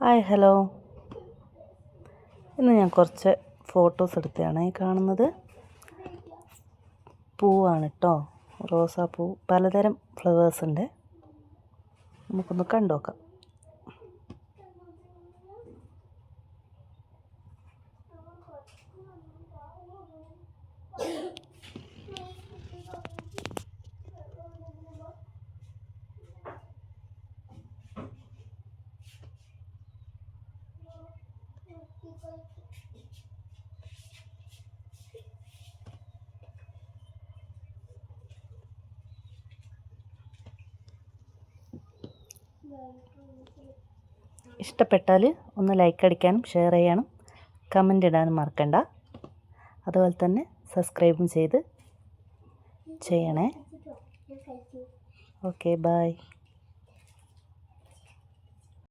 Hi hello, ഇന്ന് ഞാൻ കുറച്ച് ഫോട്ടോസ് എടുത്തതാണ് ഈ കാണുന്നത്. പൂവാണ് കേട്ടോ, റോസാപ്പൂ. പലതരം ഫ്ലവേഴ്സ് ഉണ്ട്, നമുക്കൊന്ന് കണ്ടുനോക്കാം. ഇഷ്ടപ്പെട്ടാൽ ഒന്ന് ലൈക്ക് അടിക്കാനും ഷെയർ ചെയ്യാനും കമൻ്റ് ഇടാനും മറക്കണ്ട. അതുപോലെ തന്നെ സബ്സ്ക്രൈബും ചെയ്യണേ. Okay, by.